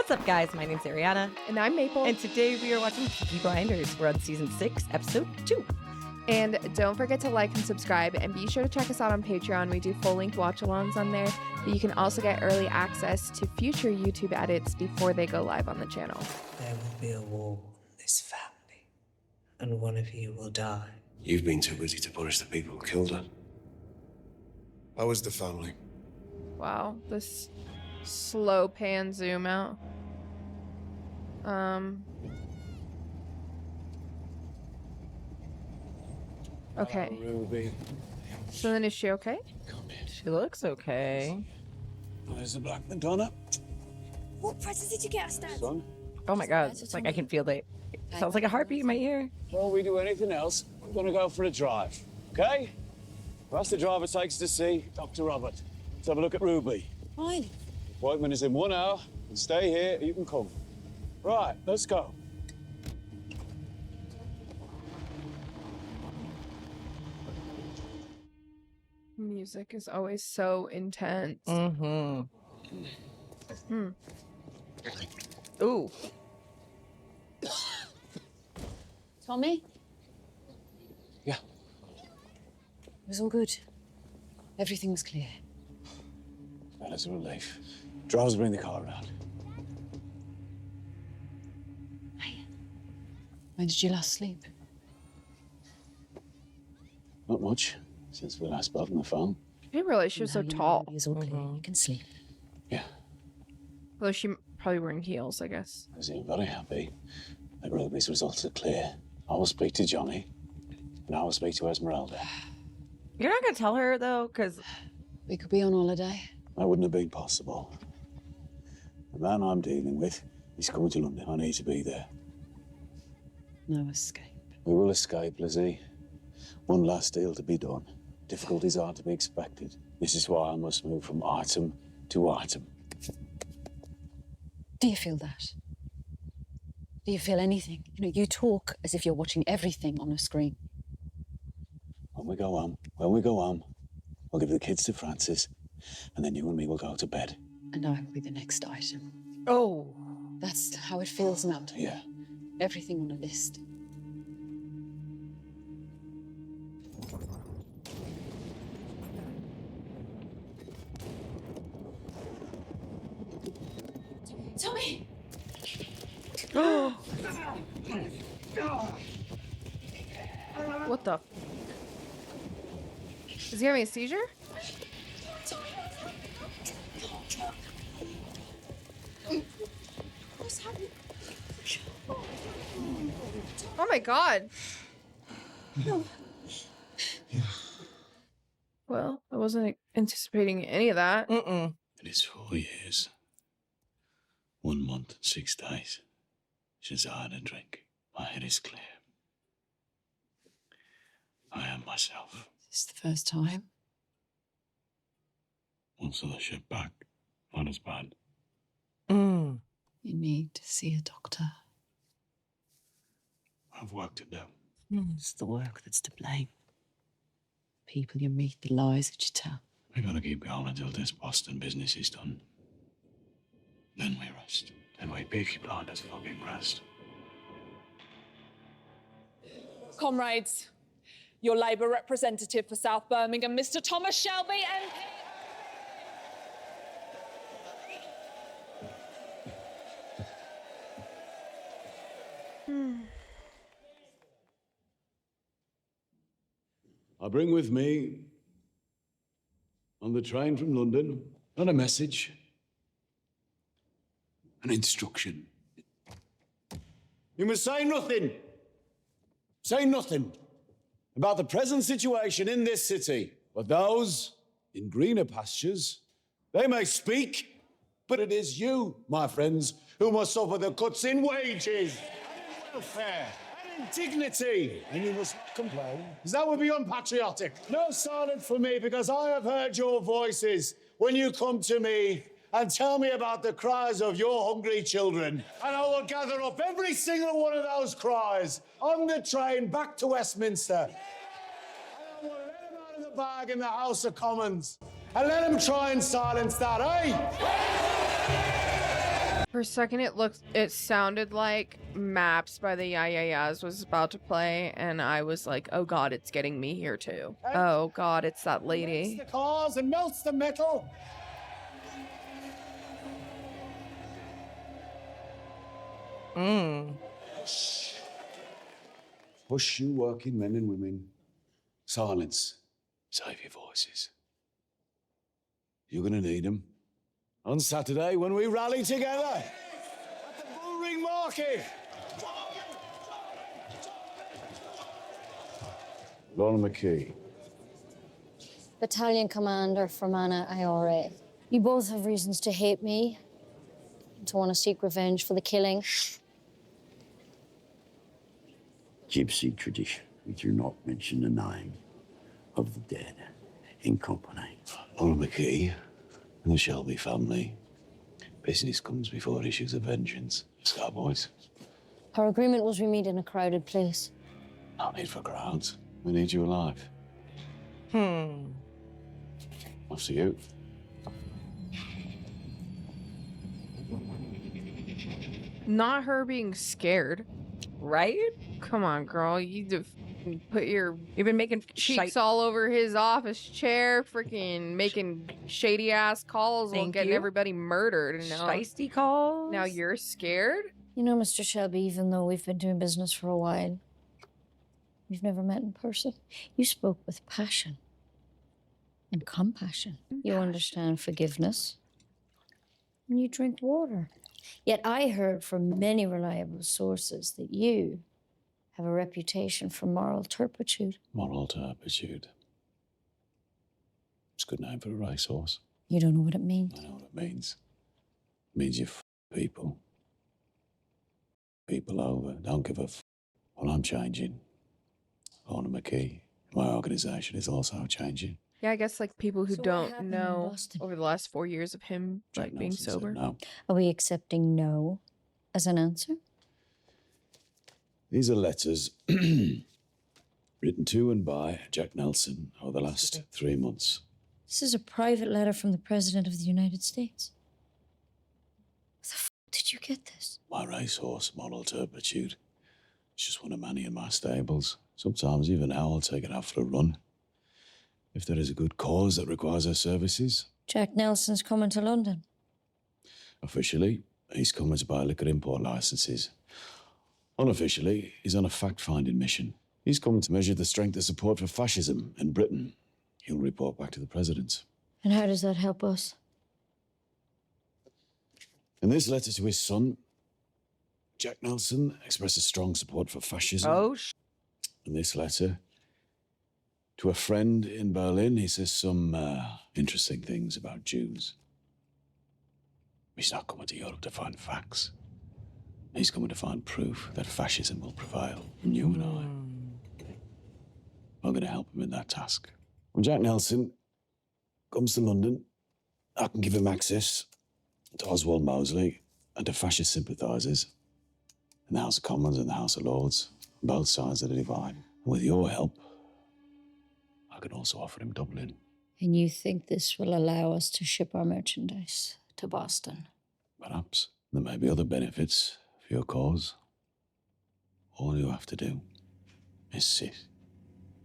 What's up, guys? My name's Arianna. And I'm Maple. And today we are watching Peaky Blinders. We're on season 6, episode 2. And don't forget to like and subscribe. And be sure to check us out on Patreon. We do full-length watch-alongs on there. But you can also get early access to future YouTube edits before they go live on the channel. There will be a war in this family, and one of you will die. You've been too busy to punish the people who killed her. How was the family? Wow, this slow pan zoom out. Okay. Ruby. So then is she okay? Come in. She looks okay. There's the Black Madonna. What present did you get us, Dad? Son, Oh my god, it's like I can feel it. Sounds like a heartbeat in my ear. before we do anything else, we're gonna go for a drive, okay? Whilst the driver takes us to see Dr. Robert. Let's have a look at Ruby. Fine. Appointment is in 1 hour. You can stay here, you can come. Right, let's go. Music is always so intense. Mm-hmm. Ooh. Tommy? Yeah. It was all good. Everything was clear. That is a relief. Drivers bring the car around. Hey, when did you last sleep? Not much, since we last spoke on the phone. I didn't realize she was so Now you know tall. It's all clear. You can sleep. Yeah, Although she probably wearing heels, I guess. I seem very happy that Ruby's results are clear. I will speak to Johnny, and I will speak to Esmeralda. You're not gonna tell her, though, because... We could be on holiday. That wouldn't have been possible. The man I'm dealing with is coming to London. I need to be there. No escape. We will escape, Lizzie. One last deal to be done. Difficulties are to be expected. This is why I must move from item to item. Do you feel that? Do you feel anything? You know, you talk as if you're watching everything on a screen. When we go home, I'll give the kids to Francis, and then you and me will go to bed. And I will be the next item. Oh. That's how it feels now. Tommy. Yeah. Everything on a list. Tommy! What the? Is he having a seizure? What's happening? Oh my god. Well, I wasn't anticipating any of that. Mm-mm. It is 4 years, 1 month and 6 days since I had a drink. My head is clear. I am myself. Is this the first time? Once on the ship back, not as bad. Mm. You need to see a doctor. I've work to do. It's the work that's to blame. People you meet, the lies that you tell. We gotta keep going until this Boston business is done. Then we rest. Then we Peaky Blinders fucking rest. Comrades, your Labour representative for South Birmingham, Mr. Thomas Shelby, MP. I bring with me, on the train from London, not a message, an instruction. You must say nothing. Say nothing about the present situation in this city. But those in greener pastures, they may speak, but it is you, my friends, who must suffer the cuts in wages, and in welfare, and in dignity. And you must not complain, because that would be unpatriotic. No silence for me, because I have heard your voices when you come to me and tell me about the cries of your hungry children. And I will gather up every single one of those cries on the train back to Westminster. And I will let them out of the bag in the House of Commons. And let them try and silence that, eh? For a second, it sounded like Maps by the Yeah Yeah Yeahs was about to play, and I was like, oh god, it's getting me here too. Oh god, it's that lady. Breaks the cars and melts the metal. Hush, you working men and women. Silence. Save your voices. You're gonna need them. On Saturday, when we rally together at the Bullring Market. Lorna McKee. Battalion Commander Fermanagh IRA. You both have reasons to hate me, to want to seek revenge for the killing. Gypsy tradition. We do not mention the name of the dead in company. Lorna McKee and the Shelby family. Business comes before issues of vengeance. Scarboys. Our agreement was we meet in a crowded place. No need for crowds. We need you alive. After you. Not her being scared. Right? Come on, girl. You've been making cheeks all over his office chair, freaking making shady ass calls while Thank getting you. everybody murdered. And Shiesty calls. now you're scared? You know, Mr. Shelby, even though we've been doing business for a while, we've never met in person. You spoke with passion and compassion. You understand forgiveness. And you drink water. Yet I heard from many reliable sources that you have a reputation for moral turpitude. Moral turpitude. It's a good name for a racehorse. You don't know what it means. I know what it means. It means you people. People over. Don't give a Well, I'm changing. Lorna McKee, my organisation, is also changing. Yeah, I guess like people who So what don't happened in know Boston? over the last 4 years of him Jack like being Nelson said sober. no. Are we accepting no as an answer? These are letters written to and by Jack Nelson over the last 3 months. This is a private letter from the President of the United States. How the f did you get this? My racehorse, moral turpitude. It's just one of many in my stables. Sometimes even now I'll take it out for a run. If there is a good cause that requires our services. Jack Nelson's coming to London. Officially, he's coming to buy liquor import licenses. Unofficially, he's on a fact-finding mission. He's coming to measure the strength of support for fascism in Britain. He'll report back to the president. And how does that help us? In this letter to his son, Jack Nelson expresses strong support for fascism. Oh, In this letter, to a friend in Berlin, he says some interesting things about Jews. He's not coming to Europe to find facts. He's coming to find proof that fascism will prevail. And you and I'm going to help him in that task. When Jack Nelson comes to London, I can give him access to Oswald Mosley and to fascist sympathisers in the House of Commons and the House of Lords, on both sides of the divide. And with your help, I can also offer him Dublin. And you think this will allow us to ship our merchandise to Boston? Perhaps. There may be other benefits for your cause. All you have to do is sit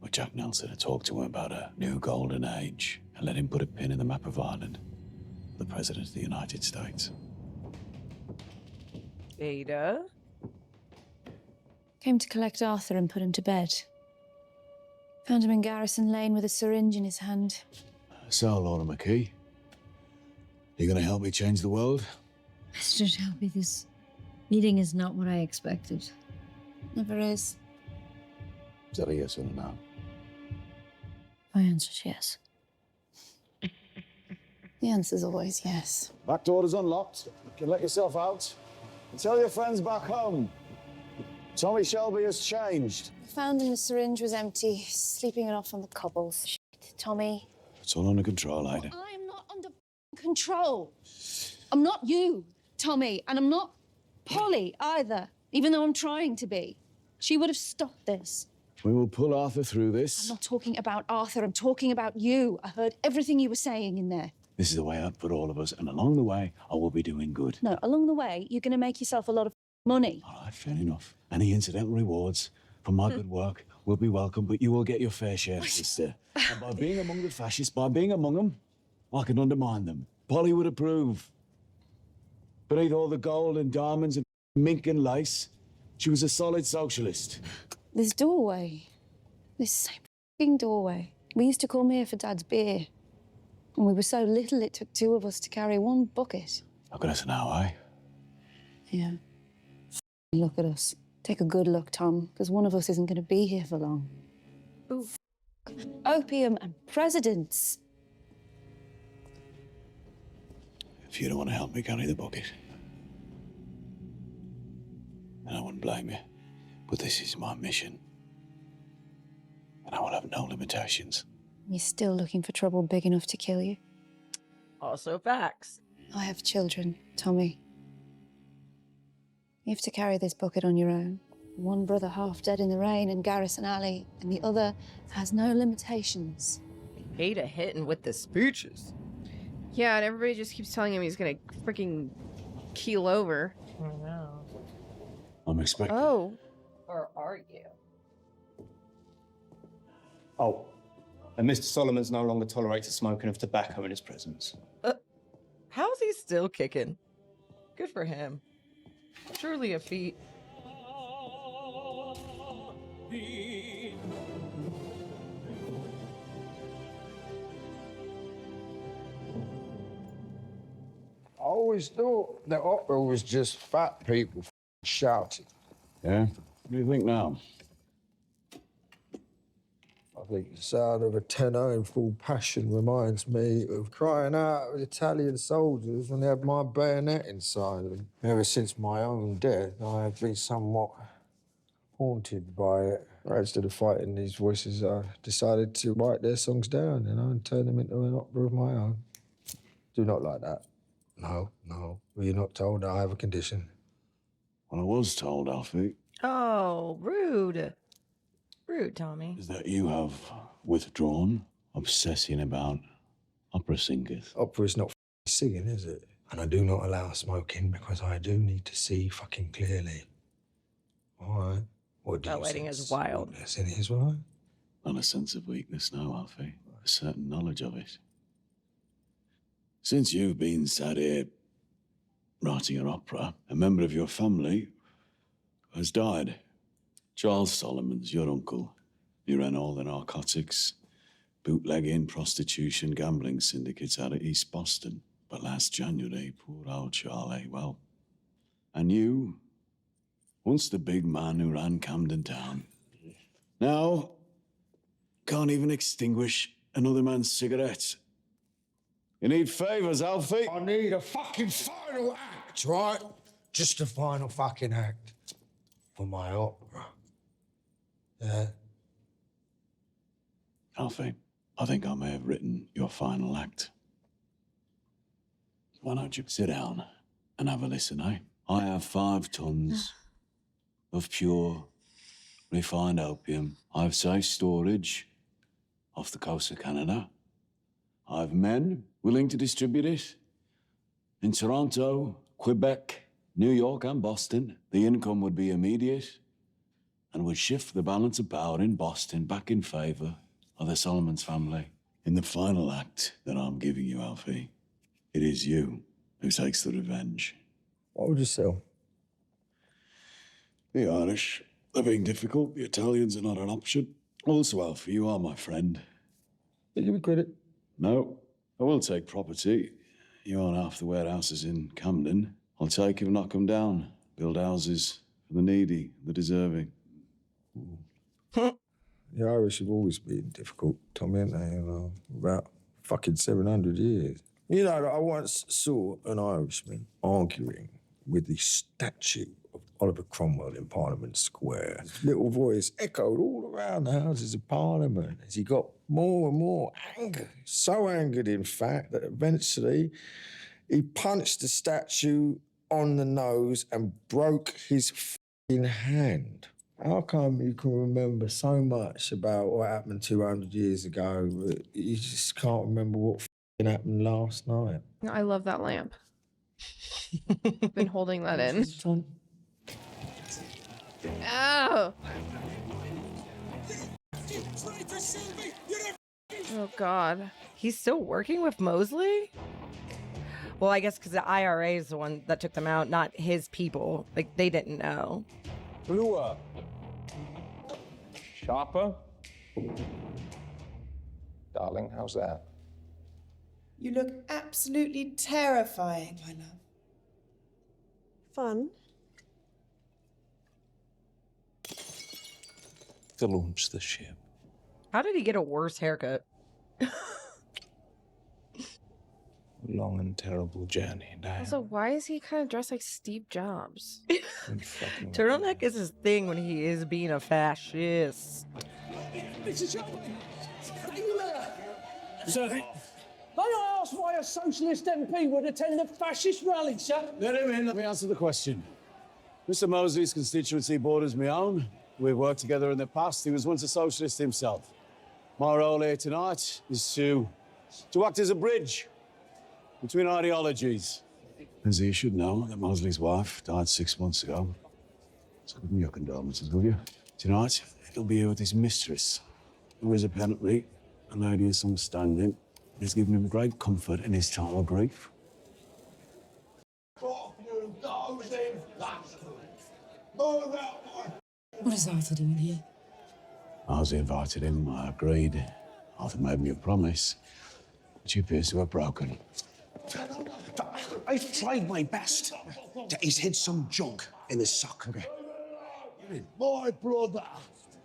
with Jack Nelson and talk to him about a new golden age and let him put a pin in the map of Ireland, the President of the United States. Ada. Came to collect Arthur and put him to bed. Found him in Garrison Lane with a syringe in his hand. So, Lorna McKee, you going to help me change the world? Mr. Shelby, this meeting is not what I expected. Never is. Is that a yes or a no? My answer's yes. The answer's always yes. Back door is unlocked. You can let yourself out. And tell your friends back home. Tommy Shelby has changed. Found him, the syringe was empty, sleeping it off on the cobbles. Shit, Tommy. It's all under control, Ada. I'm not under control. I'm not you, Tommy, and I'm not Polly either, even though I'm trying to be. She would have stopped this. We will pull Arthur through this. I'm not talking about Arthur, I'm talking about you. I heard everything you were saying in there. This is the way out for all of us, and along the way, I will be doing good. No, along the way, you're going to make yourself a lot of money. All right, fair enough. Any incidental rewards for my good work will be welcome, but you will get your fair share, sister. And by being among the fascists, by being among them, I can undermine them. Polly would approve. Beneath all the gold and diamonds and mink and lace, she was a solid socialist. This doorway. This same fucking doorway. We used to come here for Dad's beer. And we were so little it took two of us to carry one bucket. Look at us now, eh? Yeah. Look at us. Take a good look, Tom, because one of us isn't going to be here for long. Ooh. Opium and presidents. If you don't want to help me carry the bucket, then I wouldn't blame you. But this is my mission. And I will have no limitations. You're still looking for trouble big enough to kill you? Also facts. I have children, Tommy. You have to carry this bucket on your own. One brother half dead in the rain in Garrison Alley, and the other has no limitations. Hate a hitting with the speeches. Yeah, and everybody just keeps telling him he's gonna freaking keel over. I know. I'm expecting. Oh. Or are you? Oh, and Mr. Solomon's no longer tolerates the smoking of tobacco in his presence. How's he still kicking? Good for him. Surely a feat. I always thought that opera was just fat people shouting. Yeah? What do you think now? I think the sound of a tenor in full passion reminds me of crying out with Italian soldiers when they had my bayonet inside them. Ever since my own death, I have been somewhat haunted by it. Instead of fighting these voices, I decided to write their songs down, and turn them into an opera of my own. Do not like that. No. Were you not told that I have a condition? Well, I was told, Alfie. Oh, rude. Rude, Tommy. Is that you have withdrawn, obsessing about opera singers. Opera is not singing, is it? And I do not allow smoking because I do need to see fucking clearly. All right. What do That you lighting sense? is wild. Weakness in his life? Not a sense of weakness, no, Alfie. A certain knowledge of it. Since you've been sat here writing an opera, a member of your family has died. Charles Solomon's your uncle. He ran all the narcotics, bootlegging, prostitution, gambling syndicates out of East Boston. But last January, poor old Charlie, well, and you, once the big man who ran Camden Town, now can't even extinguish another man's cigarettes. You need favors, Alfie. I need a fucking final act, right? Just a final fucking act for my opera. Yeah. Alfie, I think I may have written your final act. Why don't you sit down and have a listen, eh? I have 5 tons of pure, refined opium. I have safe storage off the coast of Canada. I have men willing to distribute it in Toronto, Quebec, New York, and Boston. The income would be immediate and would shift the balance of power in Boston back in favor of the Solomons family. In the final act that I'm giving you, Alfie, it is you who takes the revenge. What would you sell? The Irish, they're being difficult. The Italians are not an option. Also, Alfie, you are my friend. Did you be credit? No, I will take property. You own half the warehouses in Camden. I'll take them, knock them down, build houses for the needy, the deserving. The Irish have always been difficult, Tommy, haven't they? About fucking 700 years. You know, I once saw an Irishman arguing with the statue of Oliver Cromwell in Parliament Square. His little voice echoed all around the Houses of Parliament as he got more and more angry. So angered, in fact, that eventually he punched the statue on the nose and broke his fucking hand. How come you can remember so much about what happened 200 years ago, but you just can't remember what It happened last night. I love that lamp. Been holding that in. Oh. Oh God. He's still working with Mosley? Well, I guess because the IRA is the one that took them out, not his people. Like, they didn't know. Blue Sharper? Darling, how's that? You look absolutely terrifying, my love. Fun? to launch the ship. How did he get a worse haircut? Long and terrible journey down. Also, why is he kind of dressed like Steve Jobs? Turtleneck is his thing when he is being a fascist. Mr. Shelby, are you there? Sir, may I ask why a socialist MP would attend a fascist rally, sir? Let him in. Let me answer the question. Mr. Mosley's constituency borders my own. We've worked together in the past. He was once a socialist himself. My role here tonight is to act as a bridge between ideologies. As you should know, that Mosley's wife died 6 months ago. So give me your condolences, will you? Tonight, he'll be here with his mistress, who is apparently a lady of some standing. It's given him great comfort in his time of grief. What is Arthur doing here? Arthur invited him, I agreed. Arthur made me a promise, which he appears to have broken. I've tried my best to he's hid some junk in his sock. Okay. My brother,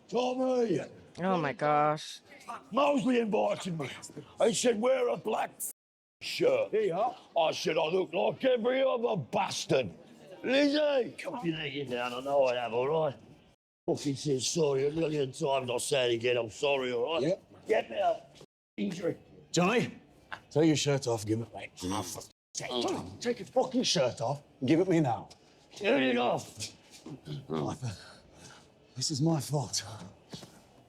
Tommy. Oh my gosh. Mosley invited me. He said, wear a black shirt. Yeah. I said, I look like every other bastard. Lizzie! Come you let you down, I know I have, all right? Fucking said sorry a million times, I'll say it again, I'm sorry, all right? Yeah. Get me out. Injury. Johnny, take your shirt off, give it me. Johnny, Take your fucking shirt off and give it me now. Turn it off. Arthur, this is my fault.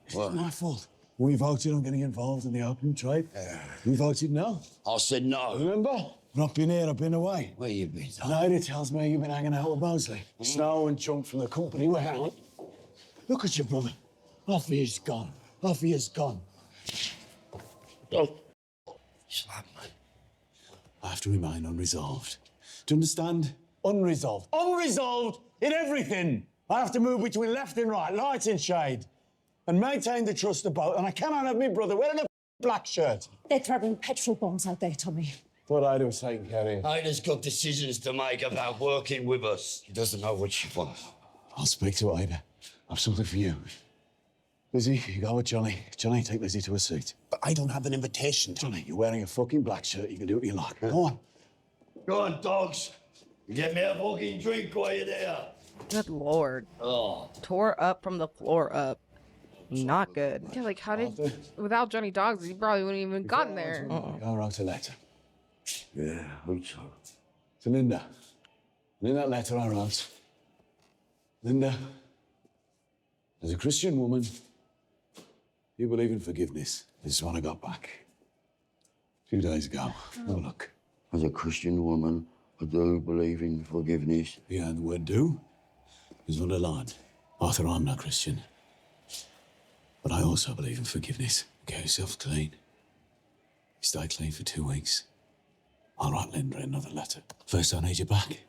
It's my fault. We voted on getting involved in the opium trade. You voted no. I said no. Remember? I've not been here, I've been away. Where you been, Tom? Lady tells me you've been hanging out with Mosley. Snow and junk from the company we're out. Look at your brother. Half of you's gone. Half of you's gone. Oh. I have to remain unresolved. Do you understand? Unresolved. Unresolved in everything. I have to move between left and right, light and shade, and maintain the trust of both. And I cannot have my brother wearing a black shirt. They're throwing petrol bombs out there, Tommy. What I do is taken care of. Ida's got decisions to make about working with us. He doesn't know what she wants. I'll speak to Ida. I've something for you. Lizzie, you go with Johnny. Johnny, take Lizzie to a seat. But I don't have an invitation. Johnny, you're wearing a fucking black shirt. You can do what you like. Go on. Go on, dogs. Get me a fucking drink while you're there. Good lord. Oh. Tore up from the floor up. Not good. Yeah, like how did without Johnny Dogs, he probably wouldn't even gotten there. I wrote a letter. Yeah, hope so. To Linda. And in that letter I wrote, Linda, as a Christian woman, you believe in forgiveness. This is what I got back. A few days ago. Have a look. As a Christian woman, I do believe in forgiveness. Yeah, and the word do is underlined. Arthur, I'm not Christian. But I also believe in forgiveness. Get yourself clean. You stay clean for 2 weeks. I'll write Linda another letter. First, I need you back.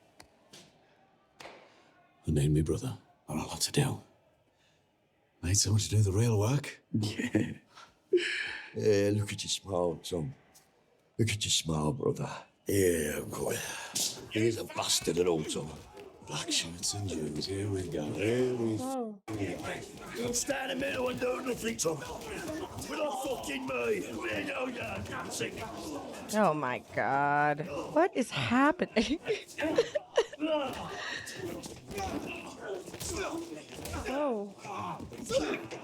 I need me brother. Got a lot to do. I need someone to do the real work. Yeah. Yeah, look at your smile, Tom. Look at your smile, brother. Yeah, boy. He's a bastard at all, Tom. Black shirts and Jews. Here we go. Here we go. Don't stand in the middle and do nothing, Tom. We're not fucking me. We know you're dancing. Oh my god. What is happening? Oh.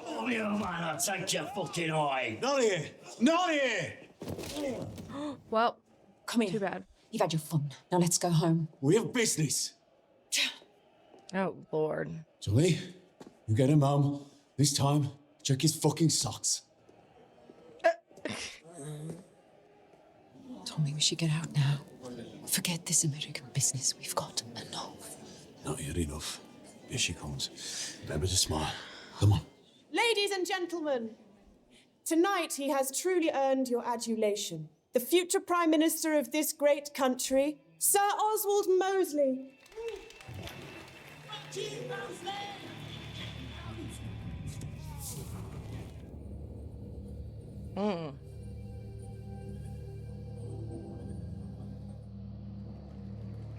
Oh, yeah, man, I'll take your fucking eye. Not here. Not here. Well, Come here. too bad. You've had your fun. Now let's go home. We have business. Oh lord. Johnny, you get him home. This time, check his fucking socks. Tommy, we should get out now. Forget this American business. We've got enough. Not yet enough. Here she comes. Remember to smile. Come on. Ladies and gentlemen, tonight he has truly earned your adulation. The future Prime Minister of this great country, Sir Oswald Mosley.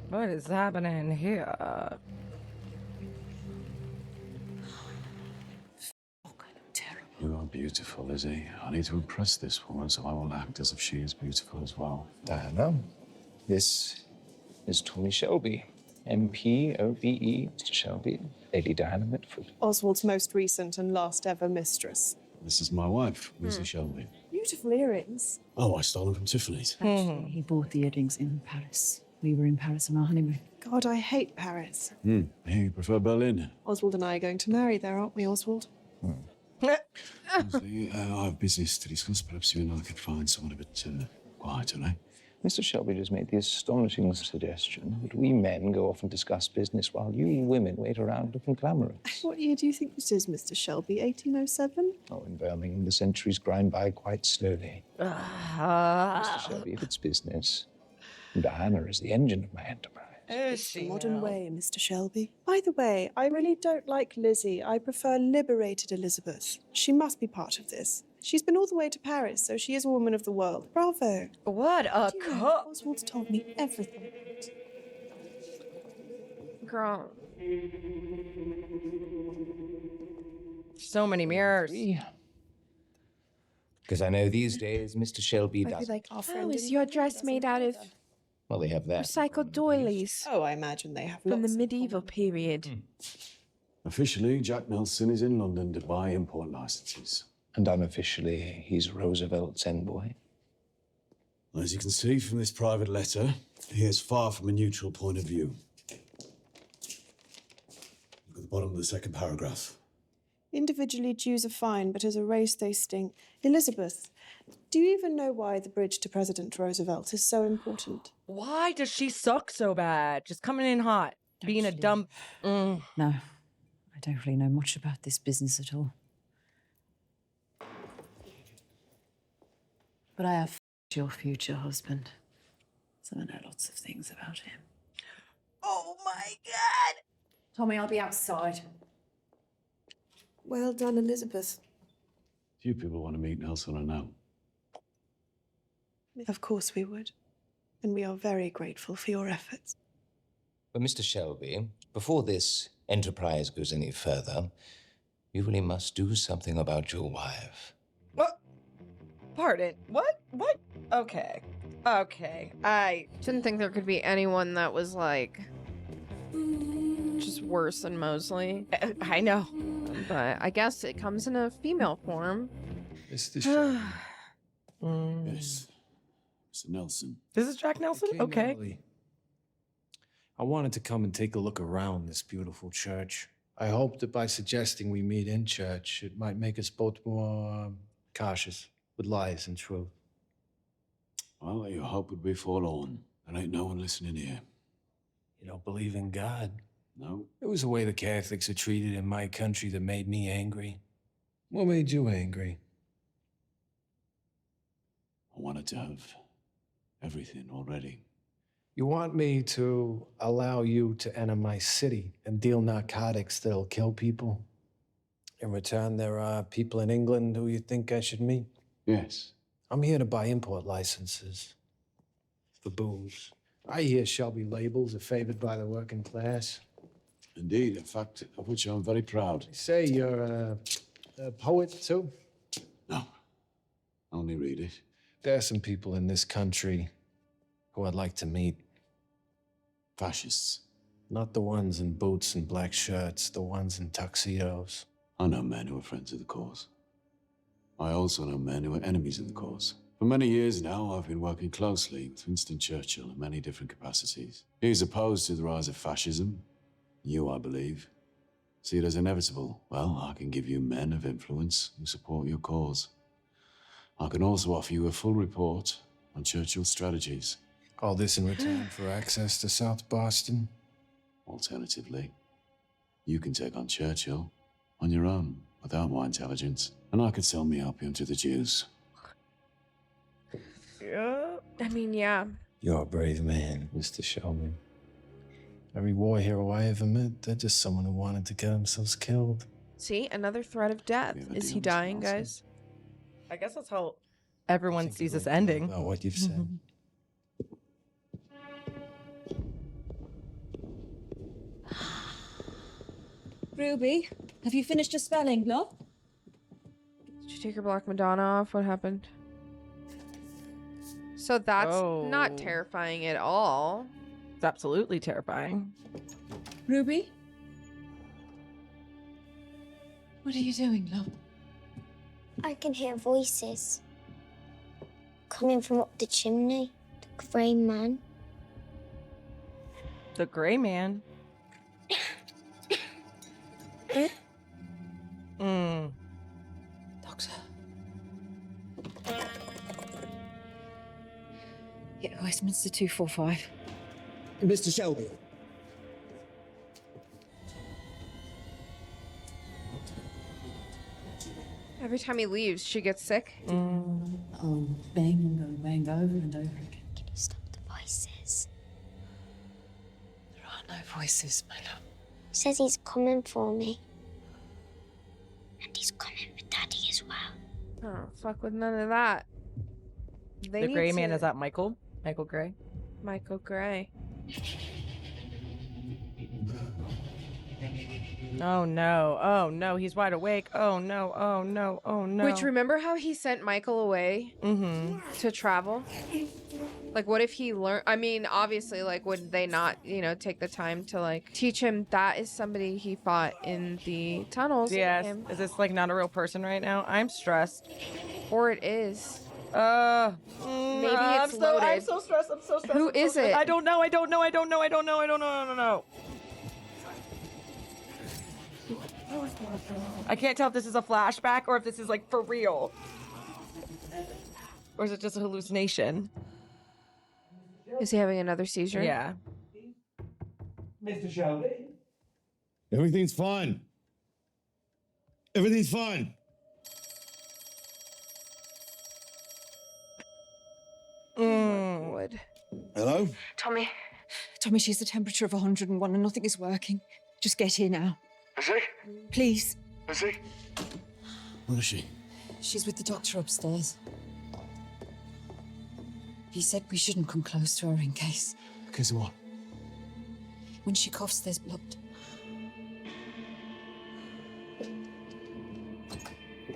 What is happening here? You are beautiful, Lizzie. I need to impress this woman, so I will act as if she is beautiful as well. Diana, this is Tommy Shelby, MP, OBE, Mr. Shelby, Lady Diana Mitford. Oswald's most recent and last ever mistress. This is my wife, Lucy Shelby. Beautiful earrings. Oh, I stole them from Tiffany's. Actually, he bought the earrings in Paris. We were in Paris on our honeymoon. God, I hate Paris. You prefer Berlin? Oswald and I are going to marry there, aren't we, Oswald? Honestly, I have business to discuss. Perhaps you and I could find someone a bit quieter, eh? Mr. Shelby just made the astonishing suggestion that we men go off and discuss business while you women wait around looking glamorous. What year do you think this is, Mr. Shelby? 1807? Oh, in Birmingham, the centuries grind by quite slowly. Mr. Shelby, if it's business, Diana is the engine of my enterprise. It's the modern way, Mr. Shelby. By the way, I really don't like Lizzie. I prefer liberated Elizabeth. She must be part of this. She's been all the way to Paris, so she is a woman of the world. Bravo. What a cook. Oswald's told me everything. Girl. So many mirrors. Because I know these days Mr. Shelby I'd be does. like, our friend is in your London dress doesn't made out do of that. Well, they have that. recycled doilies Oh, I imagine they have from the lots. medieval period? Officially, Jack Nelson is in London to buy import licenses. And unofficially, he's Roosevelt's envoy. As you can see from this private letter, he is far from a neutral point of view. Look at the bottom of the second paragraph. Individually, Jews are fine, but as a race, they stink. Elizabeth, do you even know why the bridge to President Roosevelt is so important? Why does she suck so bad? Just coming in hot, being a dumb. No, I don't really know much about this business at all. But I have your future husband, so I know lots of things about him. Oh my God! Tommy, I'll be outside. Well done, Elizabeth. Few people want to meet Nelson or no. Of course we would. And we are very grateful for your efforts. But Mr. Shelby, before this enterprise goes any further, you really must do something about your wife. What? Pardon? What? What? Okay. Okay. I didn't think there could be anyone that was like just worse than Mosley. I know. But I guess it comes in a female form. Mr. Shelby. Yes. Mr. Nelson. This is Jack Nelson? Okay. Natalie. I wanted to come and take a look around this beautiful church. I hope that by suggesting we meet in church, it might make us both more cautious with lies and truth. Well, your hope would be forlorn. There ain't no one listening here. You don't believe in God? No. It was the way the Catholics are treated in my country that made me angry. What made you angry? I wanted to have everything already. You want me to allow you to enter my city and deal narcotics that'll kill people? In return, there are people in England who you think I should meet? Yes. I'm here to buy import licenses for booze. I hear Shelby labels are favored by the working class. Indeed, a fact of which I'm very proud. They say you're a poet, too? No. Only read it. There are some people in this country who I'd like to meet. Fascists. Not the ones in boots and black shirts, the ones in tuxedos. I know men who are friends of the cause. I also know men who are enemies of the cause. For many years now, I've been working closely with Winston Churchill in many different capacities. He's opposed to the rise of fascism. You, I believe, see it as inevitable. Well, I can give you men of influence who support your cause. I can also offer you a full report on Churchill's strategies. All this in return for access to South Boston? Alternatively, you can take on Churchill on your own without my intelligence, and I could sell me opium to the Jews. Yeah. I mean, yeah. You're a brave man, Mr. Shelby. Every war hero I ever met, they're just someone who wanted to get themselves killed. See, another threat of death. Is he dying, guys? I guess that's how everyone sees this ending. About what you've said. Ruby, have you finished your spelling, love? Did you take your Black Madonna off? What happened? So that's not terrifying at all. It's absolutely terrifying. Ruby? What are you doing, love? I can hear voices coming from up the chimney. The grey man. The grey man? Doctor. Yeah, Westminster 245. Mr. Shelby. Every time he leaves, she gets sick. Oh, bang over and over again. Can you stop the voices? There are no voices, my love. Says he's coming for me. And he's coming for Daddy as well. Oh, fuck with none of that. They The need grey man, to- is that Michael? Michael Gray? Michael Gray. Oh no, oh no, he's wide awake. Oh no, oh no, oh no. Which, remember how he sent Michael away to travel? Like, what if he learned? I mean, obviously, like, would they not, you know, take the time to, like, teach him that is somebody he fought in the tunnels? Yes. Is this, like, not a real person right now? I'm stressed. Or it is. Maybe it's loaded. I'm so stressed. I'm so stressed. Who I'm so is stressed. it? I don't know. I don't know. I don't know. I don't know. I don't know. I don't know. I can't tell if this is a flashback or if this is like for real. Or is it just a hallucination? Is he having another seizure? Yeah. Mr. Shelby? Everything's fine. Everything's fine. Would. Hello? Tommy, she's the temperature of 101 and nothing is working. Just get here now. Is he? Please. Is he? Where is she? She's with the doctor upstairs. He said we shouldn't come close to her in case. In case of what? When she coughs, there's blood.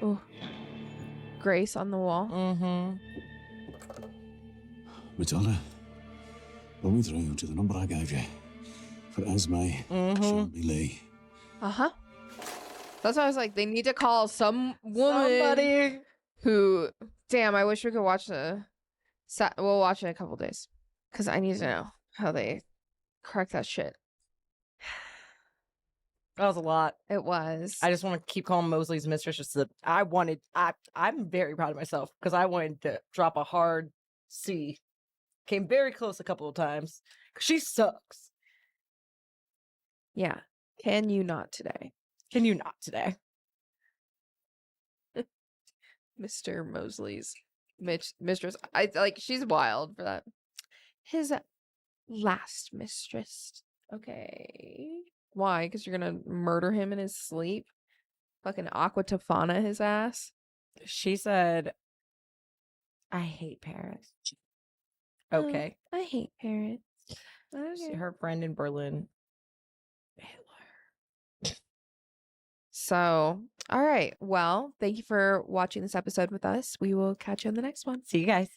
Oh. Grace on the wall. Matilda, put me through to the number I gave you for Esme Shelby Lee. That's why I was like, they need to call some woman. Somebody. Who, damn, I wish we could watch we'll watch it in a couple days. Because I need to know how they crack that shit. That was a lot. It was. I just want to keep calling Mosley's mistress. Just that I'm very proud of myself because I wanted to drop a hard C. Came very close a couple of times. She sucks. Yeah. Can you not today? Can you not today? Mr. Mosley's mistress. She's wild for that. His last mistress. Okay. Why? Because you're gonna murder him in his sleep? Fucking Aqua Tofana his ass? She said, I hate Paris. Okay. I hate Paris. Okay. Her friend in Berlin. So, all right. Well, thank you for watching this episode with us. We will catch you on the next one. See you guys.